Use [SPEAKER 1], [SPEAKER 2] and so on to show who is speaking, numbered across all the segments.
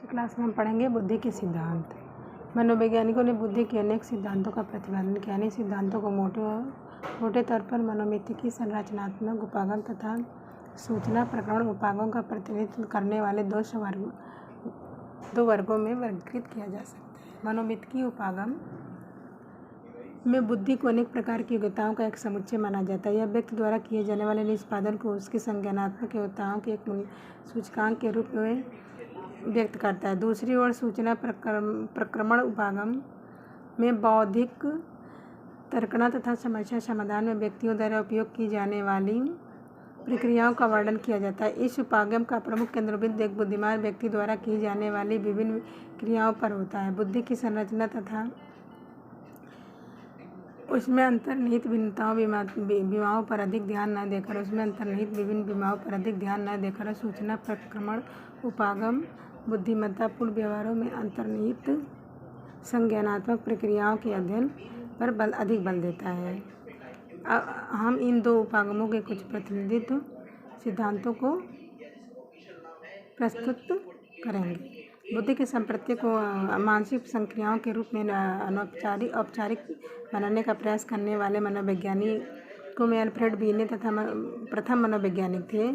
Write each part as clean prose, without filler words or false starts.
[SPEAKER 1] Class में हम पढ़ेंगे बुद्धि के सिद्धांत। मनोवैज्ञानिकों ने बुद्धि के अनेक सिद्धांतों का प्रतिपादन किया। इन सिद्धांतों को मोटे तौर पर मनोमितिकी, संरचनात्मक उपागम तथा सूचना प्रकरण उपागम का प्रतिनिधित्व करने वाले दो वर्गों में वर्गीकृत किया जा सकता है। मनोमितिकी उपागम में बुद्धि को अनेक प्रकार की योग्यताओं का एक समुच्चय माना जाता है। यह व्यक्ति द्वारा किए जाने वाले निष्पादन को उसकी संज्ञानात्मक योग्यताओं के एक सूचकांक के रूप में व्यक्त करता है। दूसरी ओर सूचना प्रक्रमण उपागम में बौद्धिक तर्कना तथा समस्या समाधान में व्यक्तियों द्वारा उपयोग की जाने वाली प्रक्रियाओं का वर्णन किया जाता है। इस उपागम का प्रमुख केंद्रबिंदु एक बुद्धिमान व्यक्ति द्वारा की जाने वाली विभिन्न क्रियाओं पर होता है। बुद्धि की संरचना तथा उसमें अंतर्निहित विमाओं पर अधिक ध्यान न देकर सूचना प्रक्रमण उपागम बुद्धिमत्तापूर्ण व्यवहारों में अंतर्निहित संज्ञानात्मक प्रक्रियाओं के अध्ययन पर अधिक बल देता है। हम इन दो उपागमों के कुछ प्रतिनिधित्व सिद्धांतों को प्रस्तुत करेंगे। बुद्धि के संप्रत्यय को मानसिक संक्रियाओं के रूप में औपचारिक बनाने का प्रयास करने वाले मनोवैज्ञानिकों में अल्फ्रेड बीने तथा प्रथम मनोवैज्ञानिक थे।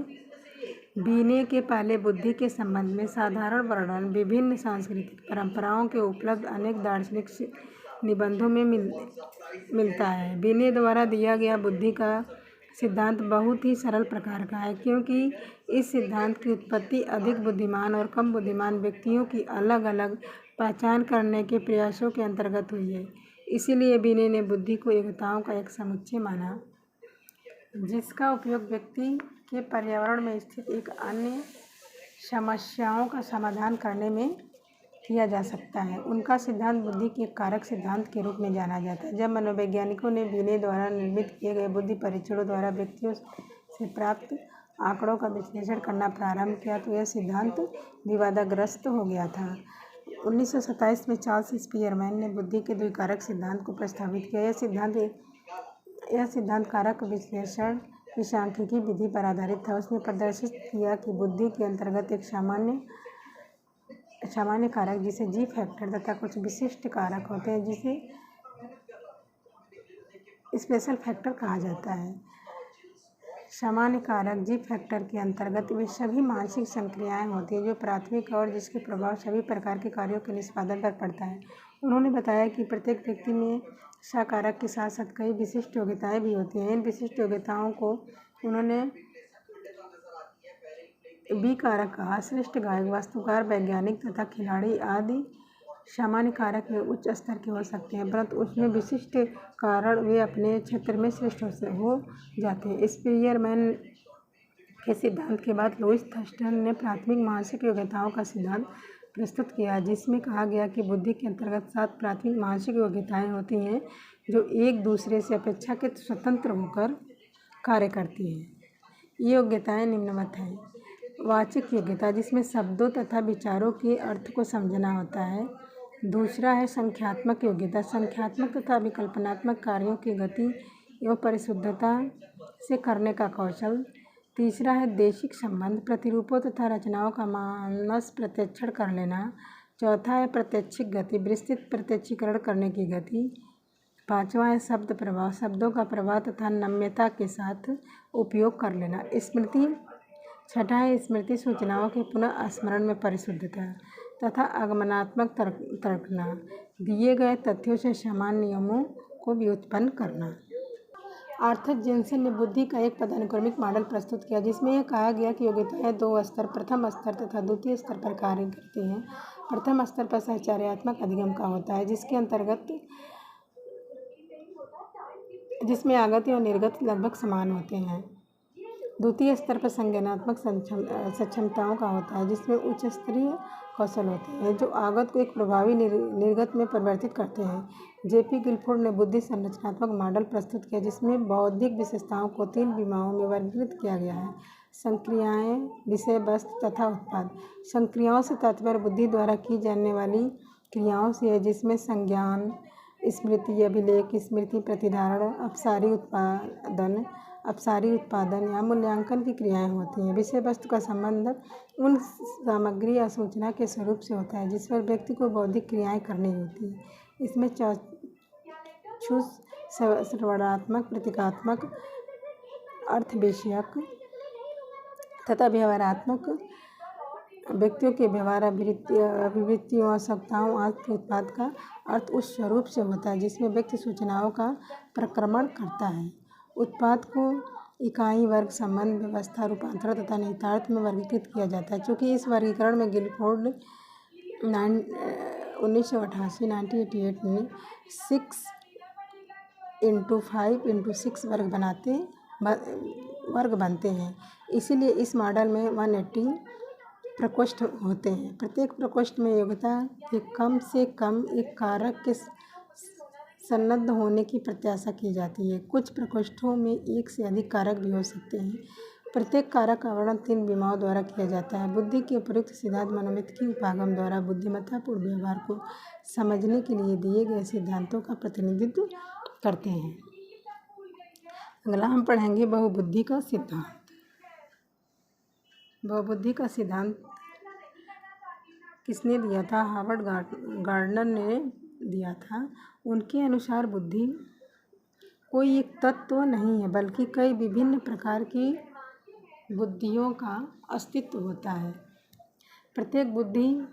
[SPEAKER 1] बीने के पहले बुद्धि के संबंध में साधारण वर्णन विभिन्न सांस्कृतिक परंपराओं के उपलब्ध अनेक दार्शनिक निबंधों में मिलता है। बीने द्वारा दिया गया बुद्धि का सिद्धांत बहुत ही सरल प्रकार का है, क्योंकि इस सिद्धांत की उत्पत्ति अधिक बुद्धिमान और कम बुद्धिमान व्यक्तियों की अलग अलग पहचान करने के प्रयासों के अंतर्गत हुई है। इसीलिए बीने ने बुद्धि को योग्यताओं का एक समुच्चय माना, जिसका उपयोग व्यक्ति के पर्यावरण में स्थित एक अन्य समस्याओं का समाधान करने में किया जा सकता है। उनका सिद्धांत बुद्धि के कारक सिद्धांत के रूप में जाना जाता है। जब मनोवैज्ञानिकों ने बीने द्वारा निर्मित किए गए बुद्धि परीक्षणों द्वारा व्यक्तियों से प्राप्त आंकड़ों का विश्लेषण करना प्रारंभ किया तो यह सिद्धांत विवादग्रस्त हो गया था। 1927 में चार्ल्स स्पीयरमैन ने बुद्धि के द्विकारक सिद्धांत को प्रस्तावित किया। यह सिद्धांत कारक विश्लेषण की सांख्यिकी विधि पर आधारित था। उसने प्रदर्शित किया कि बुद्धि के अंतर्गत एक सामान्य कारक जिसे जी फैक्टर तथा कुछ विशिष्ट कारक होते हैं जिसे स्पेशल फैक्टर कहा जाता है। सामान्य कारक जी फैक्टर के अंतर्गत वे सभी मानसिक संक्रियाएं होती हैं जो प्राथमिक और जिसके प्रभाव सभी प्रकार के कार्यों के निष्पादन पर पड़ता है। उन्होंने बताया कि प्रत्येक व्यक्ति में सकारक के साथ साथ कई विशिष्ट योग्यताएं भी होती हैं। इन विशिष्ट योग्यताओं को उन्होंने बी कारक कहा। श्रेष्ठ गायक, वास्तुकार, वैज्ञानिक तथा खिलाड़ी आदि सामान्य कारक में उच्च स्तर के हो सकते हैं, परंतु उसमें विशिष्ट कारण वे अपने क्षेत्र में श्रेष्ठ हो जाते हैं। स्पीयरमैन के सिद्धांत के बाद लुईस थर्स्टन ने प्राथमिक मानसिक योग्यताओं का सिद्धांत प्रस्तुत किया, जिसमें कहा गया कि बुद्धि के अंतर्गत 7 प्राथमिक मानसिक योग्यताएं होती हैं जो एक दूसरे से अपेक्षाकृत स्वतंत्र होकर कार्य करती हैं। ये योग्यताएं निम्नवत हैं। वाचिक योग्यता, जिसमें शब्दों तथा विचारों के अर्थ को समझना होता है। दूसरा है संख्यात्मक योग्यता, संख्यात्मक तथा विकल्पनात्मक कार्यों की गति एवं परिशुद्धता से करने का कौशल। तीसरा है देशिक संबंध, प्रतिरूपों तथा रचनाओं का मानस प्रत्यक्षण कर लेना। चौथा है प्रत्यक्षिक गति, विस्तृत प्रत्यक्षीकरण करने की गति। पांचवा है शब्द प्रवाह, शब्दों का प्रवाह तथा नम्यता के साथ उपयोग कर लेना। स्मृति। छठा है स्मृति, सूचनाओं के पुनः स्मरण में परिशुद्धता तथा आगमनात्मक तर्कना, दिए गए तथ्यों से समान नियमों को व्युत्पन्न करना। आर्थर जेनसेन ने बुद्धि का एक पदानुक्रमिक मॉडल प्रस्तुत किया, जिसमें यह कहा गया कि योग्यताएं 2 स्तर, प्रथम स्तर तथा द्वितीय स्तर पर कार्य करती हैं। प्रथम स्तर पर साहचर्यात्मक अधिगम का होता है, जिसके अंतर्गत जिसमें आगत और निर्गत लगभग समान होते हैं। द्वितीय स्तर पर संज्ञानात्मक सक्षमताओं का होता है, जिसमें उच्च स्तरीय कौशल होते हैं जो आगत को एक प्रभावी निर्गत में परिवर्तित करते हैं। जेपी गिलफोर्ड ने बुद्धि संरचनात्मक मॉडल प्रस्तुत किया, जिसमें बौद्धिक विशेषताओं को 3 विमाओं में वर्गीकृत किया गया है: संक्रियाएं, विषय वस्तु तथा उत्पाद। संक्रियाओं से तात्पर्य बुद्धि द्वारा की जाने वाली क्रियाओं से है, जिसमें संज्ञान, स्मृति, अभिलेख, स्मृति प्रतिधारण, अपसारी उत्पादन, अपसारी उत्पादन या मूल्यांकन की क्रियाएं होती हैं। विषय वस्तु का संबंध उन सामग्री या सूचना के स्वरूप से होता है जिस पर व्यक्ति को बौद्धिक क्रियाएं करनी होती है। इसमें चाक्षुष, श्रवणात्मक, प्रतीकात्मक, अर्थ विषयक तथा व्यवहारात्मक व्यक्तियों के व्यवहार, अभिवृत्तियों, आवश्यकताओं आदि के उत्पाद का अर्थ उस स्वरूप से होता है जिसमें व्यक्ति सूचनाओं का प्रक्रमण करता है। उत्पाद को इकाई, वर्ग, संबंध, व्यवस्था, रूपांतरण तथा निहितार्थ में वर्गीकृत किया जाता है। चूँकि इस वर्गीकरण में गिलफोर्ड 1988 में 6x5x6 वर्ग बनते हैं। इसीलिए इस मॉडल में 180 प्रकोष्ठ होते हैं। प्रत्येक प्रकोष्ठ में योग्यता के कम से कम एक कारक के सन्निध होने की प्रत्याशा की जाती है। कुछ प्रकोष्ठों में एक से अधिक कारक भी हो सकते हैं। प्रत्येक कारक का वर्णन 3 विमाओं द्वारा किया जाता है। बुद्धि के उपयुक्त सिद्धांत मनोमित्तिकी उपागम द्वारा बुद्धिमत्तापूर्ण व्यवहार को समझने के लिए दिए गए सिद्धांतों का प्रतिनिधित्व करते हैं। अगला हम पढ़ेंगे बहुबुद्धि का सिद्धांत। बहुबुद्धि का सिद्धांत किसने दिया था? हार्वर्ड गार्डनर ने दिया था। उनके अनुसार बुद्धि कोई एक तत्व नहीं है बल्कि कई विभिन्न प्रकार की बुद्धियों का अस्तित्व होता है। प्रत्येक बुद्धि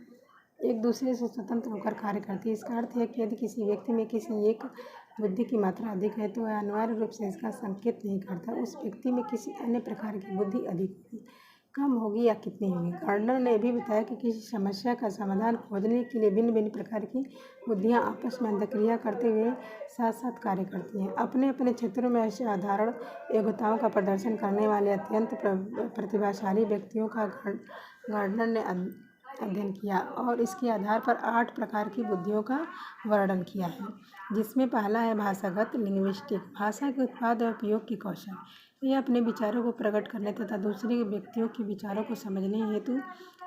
[SPEAKER 1] एक दूसरे से स्वतंत्र होकर कार्य करती है। इसका अर्थ है कि यदि किसी व्यक्ति में किसी एक बुद्धि की मात्रा अधिक है तो वह अनिवार्य रूप से इसका संकेत नहीं करता उस व्यक्ति में किसी अन्य प्रकार की बुद्धि अधिक होगी, कम होगी या कितनी होगी। गार्डनर ने भी बताया कि किसी समस्या का समाधान खोजने के लिए भिन्न भिन्न प्रकार की बुद्धियाँ आपस में अंतःक्रिया करते हुए साथ साथ कार्य करती हैं। अपने अपने क्षेत्रों में ऐसे असाधारण योग्यताओं का प्रदर्शन करने वाले अत्यंत प्रतिभाशाली व्यक्तियों का गार्डनर ने अध्ययन किया और इसके आधार पर 8 प्रकार की बुद्धियों का वर्णन किया है, जिसमें पहला है भाषागत लिंग्विस्टिक, भाषा के उत्पाद और उपयोग की कौशल। यह अपने विचारों को प्रकट करने तथा दूसरे व्यक्तियों के विचारों को समझने हेतु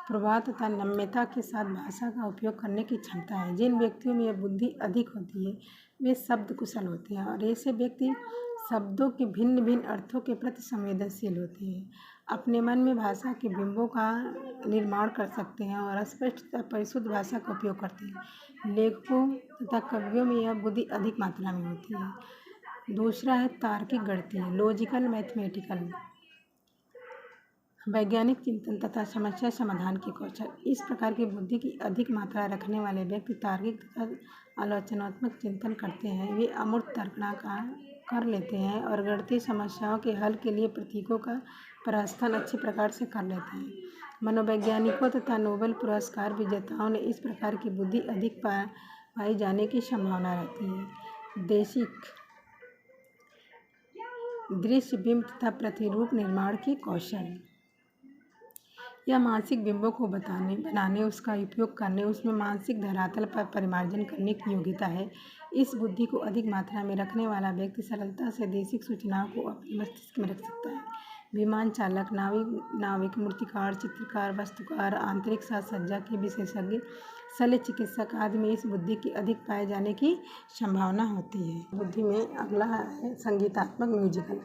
[SPEAKER 1] प्रभाव तथा नम्यता के साथ भाषा का उपयोग करने की क्षमता है। जिन व्यक्तियों में यह बुद्धि अधिक होती है वे शब्द कुशल होते हैं और ऐसे व्यक्ति शब्दों के भिन्न भिन्न अर्थों के प्रति संवेदनशील होते हैं। अपने मन में भाषा के बिंबों का निर्माण कर सकते हैं और स्पष्ट तथा परिशुद्ध भाषा का उपयोग करते हैं। लेखकों तथा कवियों में यह बुद्धि अधिक मात्रा में होती है। दूसरा है तार्किक गणितीय, लॉजिकल मैथमेटिकल, वैज्ञानिक चिंतन तथा समस्या समाधान की कौशल। इस प्रकार की बुद्धि की अधिक मात्रा रखने वाले व्यक्ति तार्किक तथा आलोचनात्मक चिंतन करते हैं। वे अमूर्त तर्क कर लेते हैं और गणितीय समस्याओं के हल के लिए प्रतीकों का प्रस्थान अच्छी प्रकार से कर लेते हैं। मनोवैज्ञानिकों तथा नोबेल पुरस्कार विजेताओं ने इस प्रकार की बुद्धि अधिक पाई जाने की संभावना रहती है। दृश्य बिंब तथा प्रतिरूप निर्माण की कौशल, यह मानसिक बिंबों को बनाने उसका उपयोग करने उसमें मानसिक धरातल पर परिमार्जन करने की योग्यता है। इस बुद्धि को अधिक मात्रा में रखने वाला व्यक्ति सरलता से दैसिक सूचनाओं को अपने मस्तिष्क में रख सकता है। विमान चालक, नाविक, मूर्तिकार, चित्रकार, वास्तुकार, आंतरिक साज सज्जा के विशेषज्ञ, शल्य चिकित्सक आदि में इस बुद्धि की अधिक पाए जाने की संभावना होती है। बुद्धि में अगला है संगीतात्मक म्यूजिकल,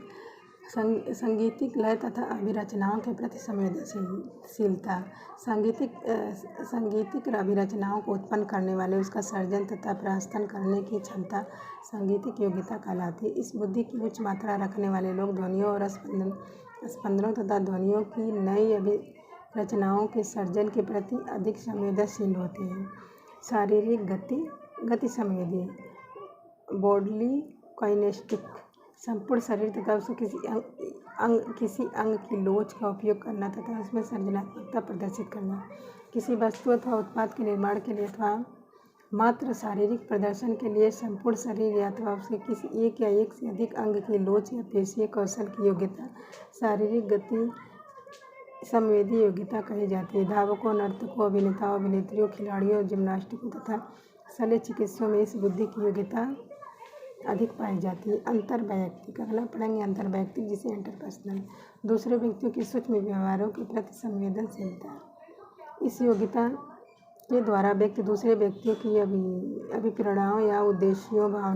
[SPEAKER 1] संगीतिक लय तथा अभिरचनाओं के प्रति संवेदनशीलता, संगीतिक अभिरचनाओं को उत्पन्न करने वाले उसका सर्जन तथा प्रस्तुत करने की क्षमता संगीतिक योग्यता कहलाती है। इस बुद्धि की उच्च मात्रा रखने वाले लोग ध्वनियों और स्पंदनों तथा ध्वनियों की नई अभिरचनाओं के सर्जन के प्रति अधिक संवेदनशील होते हैं। शारीरिक गति संवेदी, बॉडली काइनेस्टिक, संपूर्ण शरीर तथा उसको किसी अंग की लोच का उपयोग करना तथा उसमें सृजनात्मकता प्रदर्शित करना, किसी वस्तु अथवा उत्पाद के निर्माण के लिए अथवा मात्र शारीरिक प्रदर्शन के लिए संपूर्ण शरीर या अथवा उसके किसी एक या एक से अधिक अंग की लोच या पेशीय कौशल की योग्यता शारीरिक गति संवेदी योग्यता कही जाती है। धावकों, नर्तकों, अभिनेताओं, अभिनेत्रियों, खिलाड़ियों, जिम्नास्टिकों तथा शल्य चिकित्सकों में इस बुद्धि की योग्यता अधिक पाई जाती है। अंतर्वैयक्तिक, अगला पढ़ेंगे अंतर्वैयक्तिक जिसे इंटरपर्सनल, दूसरे व्यक्तियों के सूक्ष्म व्यवहारों के प्रति संवेदनशीलता। इस योग्यता के द्वारा व्यक्ति दूसरे व्यक्तियों की अभिप्रेरणाओं या उद्देश्यों, भावनाओं